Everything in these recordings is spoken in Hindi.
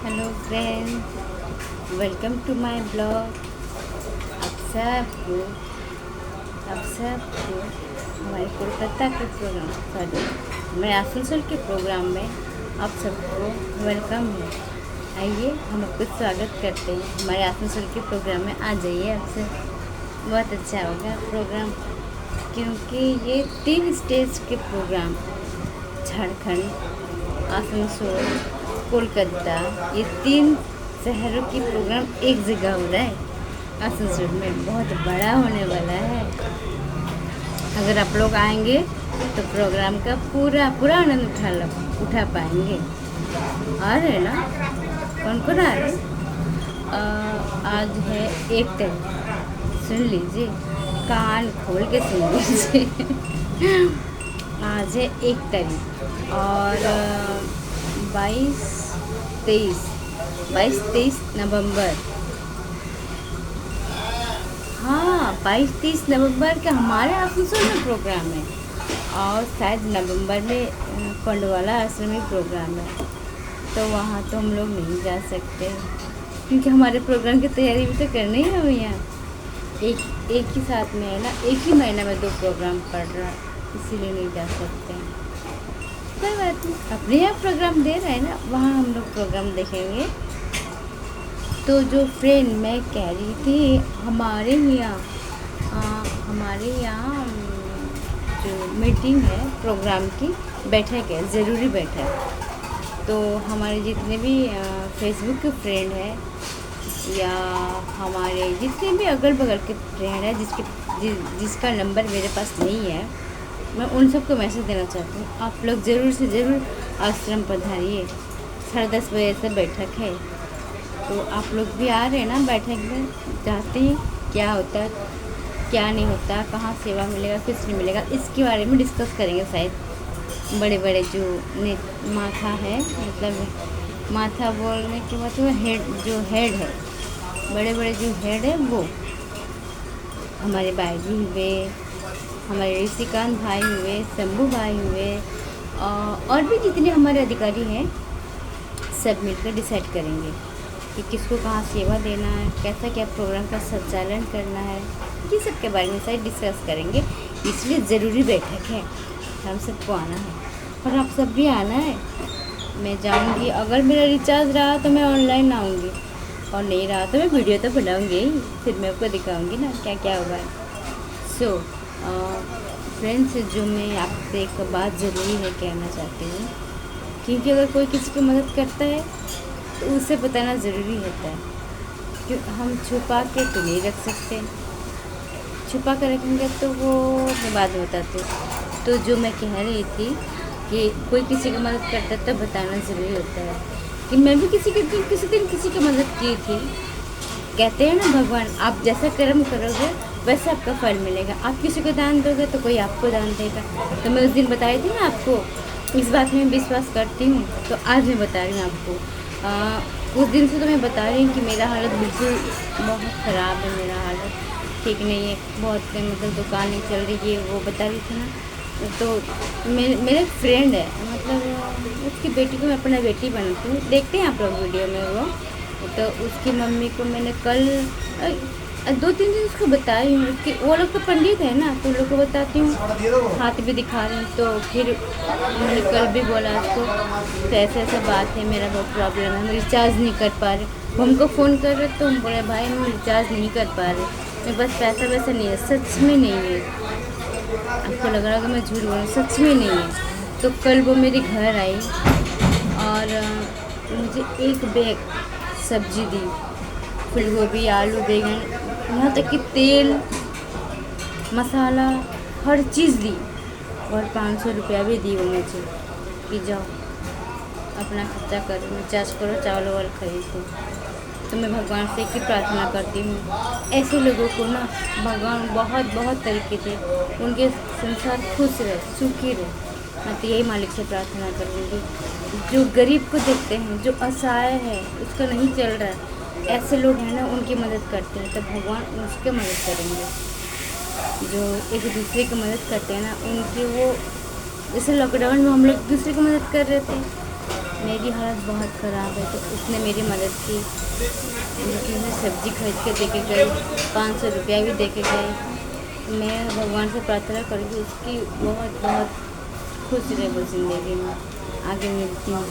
Hello friend, welcome to my blog. आप सबको हमारे कोलकाता के प्रोग्राम हमारे आसनसोल के प्रोग्राम में आप सबको वेलकम है। आइए हम आपको स्वागत करते हैं हमारे आसनसोल के प्रोग्राम में। आ जाइए, आपसे बहुत अच्छा होगा प्रोग्राम, क्योंकि ये 3 स्टेज के प्रोग्राम, झारखंड, आसनसोल, कोलकाता, ये 3 शहरों की प्रोग्राम एक जगह हो रहा है। आसनसोल में बहुत बड़ा होने वाला है। अगर आप लोग आएंगे तो प्रोग्राम का पूरा पूरा आनंद उठा पाएंगे। आ रहे ना? कौन कौन आ रहे? आज है 1 तारीख। सुन लीजिए, कान खोल के सुन लीजिए। आज है 1 तारीख और 22-23 नवंबर। हाँ, 22-23 नवंबर का हमारे आसनसोल में प्रोग्राम है। और शायद नवंबर में कंडवाला आश्रम में प्रोग्राम है, तो वहाँ तो हम लोग नहीं जा सकते, क्योंकि हमारे प्रोग्राम की तैयारी भी तो करनी है भैया। एक ही साथ में है ना, एक ही महीना में 2 प्रोग्राम पड़ रहा है, इसीलिए नहीं जा सकते। कोई बात नहीं, अपने यहाँ प्रोग्राम दे रहे हैं ना, वहाँ हम लोग प्रोग्राम देखेंगे। तो जो फ्रेंड मैं कह रही थी, हमारे यहाँ जो मीटिंग है प्रोग्राम की, बैठक है, ज़रूरी बैठक। तो हमारे जितने भी फेसबुक के फ्रेंड हैं या हमारे जितने भी अगल बगल के फ्रेंड हैं जिसका नंबर मेरे पास नहीं है, मैं उन सबको मैसेज देना चाहती हूँ, आप लोग ज़रूर से ज़रूर आश्रम पधारिए। 10:30 बजे से बैठक है, तो आप लोग भी आ रहे हैं ना बैठक में। जाते हैं क्या होता है, क्या नहीं होता, कहाँ सेवा मिलेगा, किस नहीं मिलेगा, इसके बारे में डिस्कस करेंगे। शायद बड़े बड़े जो माथा है, मतलब माथा बोलने के मतलब हेड है, बड़े बड़े जो हेड है, वो हमारे भाई जी हुए, हमारे ऋषिकांत भाई हुए, शंभू भाई हुए, और भी जितने हमारे अधिकारी हैं, सब मिलकर डिसाइड करेंगे कि किसको कहाँ सेवा देना है, कैसा क्या प्रोग्राम का संचालन करना है, ये सब के बारे में शायद डिस्कस करेंगे। इसलिए ज़रूरी बैठक है, हम सबको आना है और आप सब भी आना है। मैं जाऊंगी, अगर मेरा रिचार्ज रहा तो मैं ऑनलाइन आऊँगी, और नहीं रहा तो मैं वीडियो तो बनाऊँगी ही, फिर मैं आपको दिखाऊँगी ना क्या क्या हुआ है। सो फ्रेंड्स, जो मैं आपसे एक बात ज़रूरी है कहना चाहती हूँ, क्योंकि अगर कोई किसी की मदद करता है तो उसे बताना ज़रूरी होता है, कि हम छुपा के तो नहीं रख सकते, छुपा कर रखेंगे तो वो मैं बाद में बताती हूँ। तो जो मैं कह रही थी कि कोई किसी की मदद करता है तो बताना ज़रूरी होता है, कि मैं भी किसी दिन किसी की मदद की थी। कहते हैं ना, भगवान आप जैसा कर्म करोगे वैसे आपका फल मिलेगा। आप किसी को दान दोगे तो कोई आपको दान देगा। तो मैं उस दिन बताई थी ना आपको, इस बात में विश्वास करती हूँ, तो आज मैं बता रही हूँ आपको। उस दिन से तो मैं बता रही हूँ कि मेरा हालत बिल्कुल बहुत ख़राब है, मेरा हालत ठीक नहीं है, बहुत मतलब दुकान नहीं चल रही है, वो बता रही थी ना। तो मेरे फ्रेंड है, मतलब उसकी बेटी को मैं अपना बेटी बनाती हूँ, देखते हैं आप लोग वीडियो में वो। तो उसकी मम्मी को मैंने कल 2-3 दिन उसको बताई हूँ, उसकी वो लोग तो पंडित है ना, तो उन लोग को बताती हूँ, हाथ भी दिखा रही हूँ। तो फिर मैंने कल भी बोला उसको, तो ऐसा बात है, मेरा बहुत प्रॉब्लम है, मैं रिचार्ज नहीं कर पा रही। वो हमको फ़ोन कर रहे तो हम बोले भाई हम रिचार्ज नहीं कर पा रहे, मेरे पास पैसा वैसा नहीं है, सच में नहीं है। आपको लग रहा होगा मैं झूठ बोल रही हूँ, सच में नहीं है। तो कल वो मेरे घर आई और मुझे 1 बैग सब्जी दी, फूल गोभी, आलू, बैंगन, यहाँ तक कि तेल मसाला हर चीज़ दी, और 500 रुपया भी दी वो मुझे कि जाओ अपना खर्चा करो, रिचार्ज करो, चावल वावल खरीद दो। तो मैं भगवान से एक ही प्रार्थना करती हूँ, ऐसे लोगों को ना भगवान बहुत बहुत तरीके से उनके संसार खुश रहे, सुखी रहे। मैं तो यही मालिक से प्रार्थना करूँगी, जो गरीब को देखते हैं, जो असहाय है, उसका नहीं चल रहा है, ऐसे लोग हैं ना, उनकी मदद करते हैं, तो भगवान उसके मदद करेंगे। जो एक दूसरे की मदद करते हैं ना, उनकी वो, जैसे लॉकडाउन में हम लोग दूसरे की मदद कर रहे थे, मेरी हालत बहुत ख़राब है, तो उसने मेरी मदद की। मुझे सब्ज़ी खरीद के दे के गई, 500 रुपया भी दे के गई। मैं भगवान से प्रार्थना करूँगी उसकी बहुत बहुत खुश रहे वो ज़िंदगी में। आगे मिलती हूँ।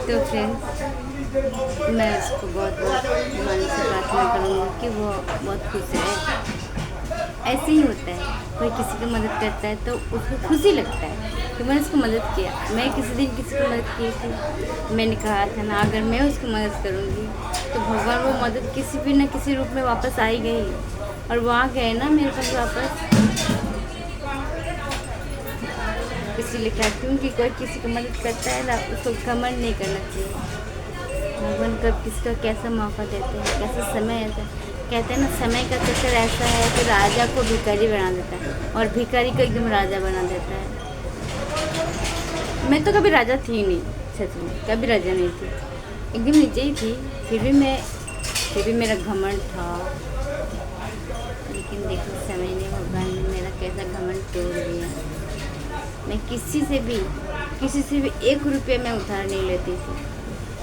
तो फ्रेंड्स, मैं उसको बहुत बहुत मन से प्रार्थना करूँगी कि वो बहुत खुश रहे। ऐसे ही होता है, कोई किसी की मदद करता है तो उसको खुशी लगता है कि मैंने उसको मदद किया। मैं किसी दिन किसी की मदद की थी, मैंने कहा था ना, अगर मैं उसकी मदद करूँगी तो भगवान वो मदद किसी भी न किसी रूप में वापस आई गई, और वो आ गए ना मेरे पास वापस। इसीलिए कहती हूँ कि कोई किसी की मदद करता है ना, उसको घमंड नहीं करना चाहिए। भगवान कब किसका कैसा मौका देते हैं, कैसा समय आता है। कहते हैं ना, समय का चक्कर ऐसा है कि राजा को भिखारी बना देता है और भिखारी को एकदम राजा बना देता है। मैं तो कभी राजा थी नहीं, सच में कभी राजा नहीं थी, एकदम नीचे ही थी। फिर भी मेरा घमंड था। लेकिन देखो, समय ने, भगवान ने मेरा कैसा घमंड तोड़ दिया। मैं किसी से भी 1 रुपये में उधार नहीं लेती थी।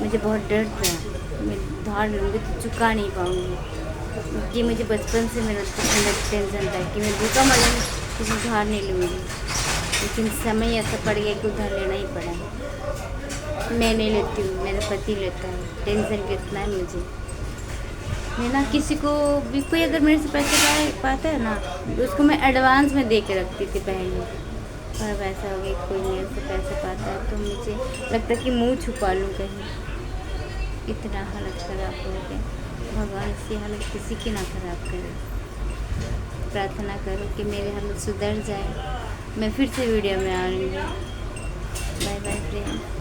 मुझे बहुत डर था, मैं उधार लूँगी तो चुका नहीं पाऊँगी। ये मुझे बचपन से मेरा टेंशन था कि मैं भूखा मर जाऊँगी, कुछ उधार नहीं लूँगी। लेकिन समय ऐसा पड़ गया कि उधार लेना ही पड़ा। मैं नहीं लेती हूँ, मेरा पति लेता है। टेंशन कितना है मुझे। मैं ना किसी को भी, कोई अगर मेरे से पैसे पाता है ना, तो उसको मैं एडवांस में दे के रखती थी पहले। और अब ऐसा हो गया, कोई मेरे से पैसे पाता है तो मुझे लगता है कि मुंह छुपा लूँ कहीं। इतना हालत ख़राब हो गया। भगवान इसकी हालत किसी की ना ख़राब करे। प्रार्थना करो कि मेरी हालत सुधर जाए। मैं फिर से वीडियो में आ रही हूँ। Bye bye friend.